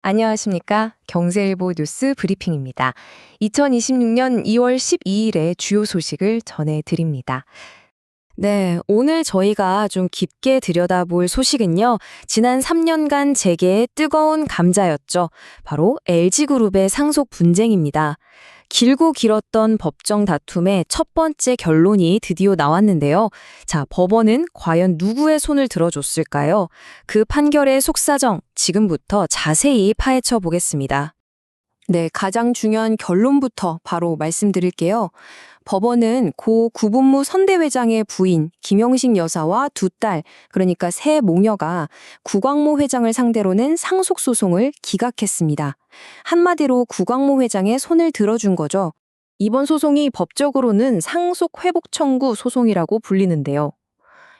안녕하십니까? 경제일보 뉴스 브리핑입니다. 2026년 2월 12일에 주요 소식을 전해드립니다. 네, 오늘 저희가 좀 깊게 들여다볼 소식은요. 지난 3년간 재계의 뜨거운 감자였죠. 바로 LG그룹의 상속 분쟁입니다. 길고 길었던 법정 다툼의 첫 번째 결론이 드디어 나왔는데요. 자, 법원은 과연 누구의 손을 들어줬을까요? 그 판결의 속사정, 지금부터 자세히 파헤쳐 보겠습니다. 네, 가장 중요한 결론부터 바로 말씀드릴게요. 법원은 고 구본무 선대회장의 부인 김영식 여사와 두 딸, 그러니까 세 모녀가 구광모 회장을 상대로 낸 상속소송을 기각했습니다. 한마디로 구광모 회장의 손을 들어준 거죠. 이번 소송이 법적으로는 상속회복 청구 소송이라고 불리는데요.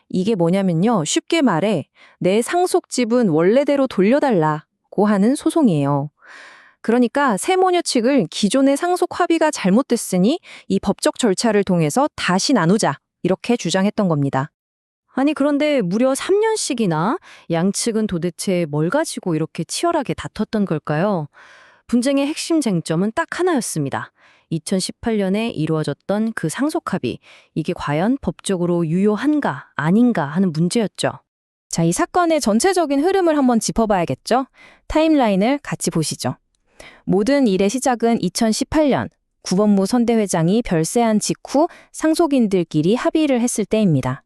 이게 뭐냐면요. 쉽게 말해 내 상속집은 원래대로 돌려달라고 하는 소송이에요. 그러니까 세모녀 측을 기존의 상속 합의가 잘못됐으니 이 법적 절차를 통해서 다시 나누자 이렇게 주장했던 겁니다. 아니 그런데 무려 3년씩이나 양측은 도대체 뭘 가지고 이렇게 치열하게 다퉜던 걸까요? 분쟁의 핵심 쟁점은 딱 하나였습니다. 2018년에 이루어졌던 그 상속 합의, 이게 과연 법적으로 유효한가 아닌가 하는 문제였죠. 자, 이 사건의 전체적인 흐름을 한번 짚어봐야겠죠? 타임라인을 같이 보시죠. 모든 일의 시작은 2018년 구본무 선대회장이 별세한 직후 상속인들끼리 합의를 했을 때입니다.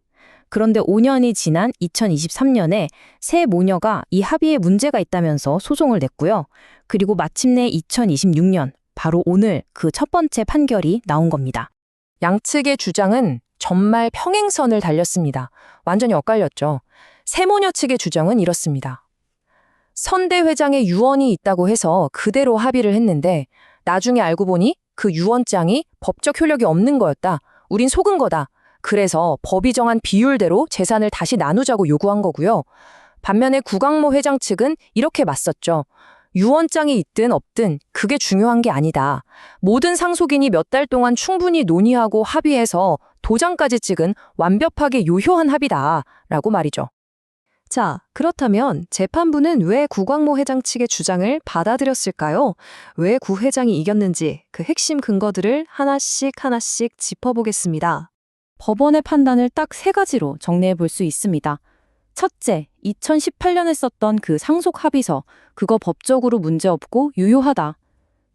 그런데 5년이 지난 2023년에 세 모녀가 이 합의에 문제가 있다면서 소송을 냈고요. 그리고 마침내 2026년, 바로 오늘 그 첫 번째 판결이 나온 겁니다. 양측의 주장은 정말 평행선을 달렸습니다. 완전히 엇갈렸죠. 세 모녀 측의 주장은 이렇습니다. 선대 회장의 유언이 있다고 해서 그대로 합의를 했는데 나중에 알고 보니 그 유언장이 법적 효력이 없는 거였다. 우린 속은 거다. 그래서 법이 정한 비율대로 재산을 다시 나누자고 요구한 거고요. 반면에 구광모 회장 측은 이렇게 맞섰죠. 유언장이 있든 없든 그게 중요한 게 아니다. 모든 상속인이 몇 달 동안 충분히 논의하고 합의해서 도장까지 찍은 완벽하게 유효한 합의다라고 말이죠. 자, 그렇다면 재판부는 왜 구광모 회장 측의 주장을 받아들였을까요? 왜 구 회장이 이겼는지 그 핵심 근거들을 하나씩 짚어보겠습니다. 법원의 판단을 딱 세 가지로 정리해 볼 수 있습니다. 첫째, 2018년에 썼던 그 상속 합의서, 그거 법적으로 문제없고 유효하다.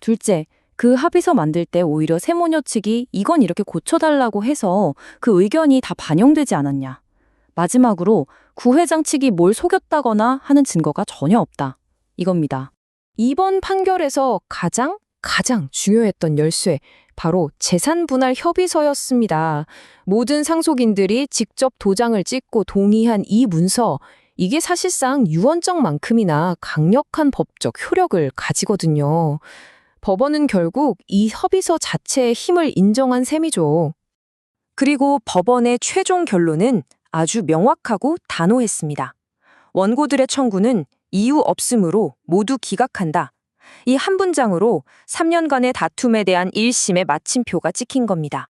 둘째, 그 합의서 만들 때 오히려 세모녀 측이 이건 이렇게 고쳐달라고 해서 그 의견이 다 반영되지 않았냐. 마지막으로 구 회장 측이 뭘 속였다거나 하는 증거가 전혀 없다. 이겁니다. 이번 판결에서 가장 중요했던 열쇠, 바로 재산분할 협의서였습니다. 모든 상속인들이 직접 도장을 찍고 동의한 이 문서, 이게 사실상 유언장만큼이나 강력한 법적 효력을 가지거든요. 법원은 결국 이 협의서 자체의 힘을 인정한 셈이죠. 그리고 법원의 최종 결론은 아주 명확하고 단호했습니다. 원고들의 청구는 이유 없음으로 모두 기각한다. 이 한 문장으로 3년간의 다툼에 대한 1심의 마침표가 찍힌 겁니다.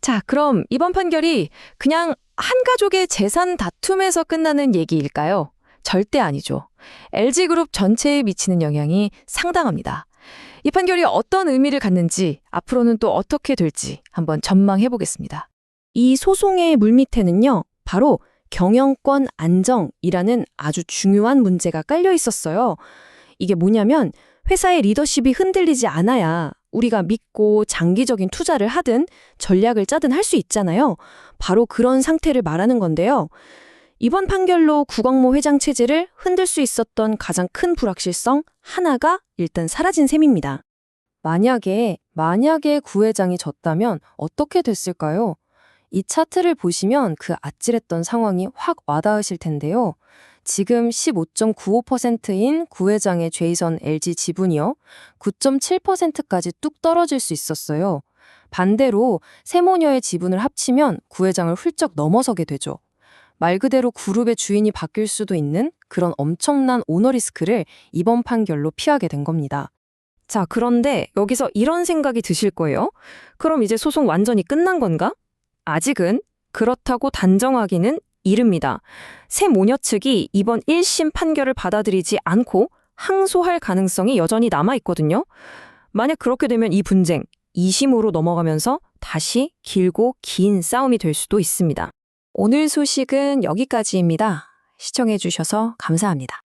자, 그럼 이번 판결이 그냥 한 가족의 재산 다툼에서 끝나는 얘기일까요? 절대 아니죠. LG그룹 전체에 미치는 영향이 상당합니다. 이 판결이 어떤 의미를 갖는지, 앞으로는 또 어떻게 될지 한번 전망해 보겠습니다. 이 소송의 물밑에는요, 바로 경영권 안정이라는 아주 중요한 문제가 깔려 있었어요. 이게 뭐냐면 회사의 리더십이 흔들리지 않아야 우리가 믿고 장기적인 투자를 하든 전략을 짜든 할 수 있잖아요. 바로 그런 상태를 말하는 건데요. 이번 판결로 구광모 회장 체제를 흔들 수 있었던 가장 큰 불확실성 하나가 일단 사라진 셈입니다. 만약에 구 회장이 졌다면 어떻게 됐을까요? 이 차트를 보시면 그 아찔했던 상황이 확 와닿으실 텐데요. 지금 15.95%인 구 회장의 죄의선 LG 지분이요. 9.7%까지 뚝 떨어질 수 있었어요. 반대로 세모녀의 지분을 합치면 구 회장을 훌쩍 넘어서게 되죠. 말 그대로 그룹의 주인이 바뀔 수도 있는 그런 엄청난 오너 리스크를 이번 판결로 피하게 된 겁니다. 자, 그런데 여기서 이런 생각이 드실 거예요. 그럼 이제 소송 완전히 끝난 건가? 아직은 그렇다고 단정하기는 이릅니다. 세 모녀 측이 이번 1심 판결을 받아들이지 않고 항소할 가능성이 여전히 남아 있거든요. 만약 그렇게 되면 이 분쟁 2심으로 넘어가면서 다시 길고 긴 싸움이 될 수도 있습니다. 오늘 소식은 여기까지입니다. 시청해 주셔서 감사합니다.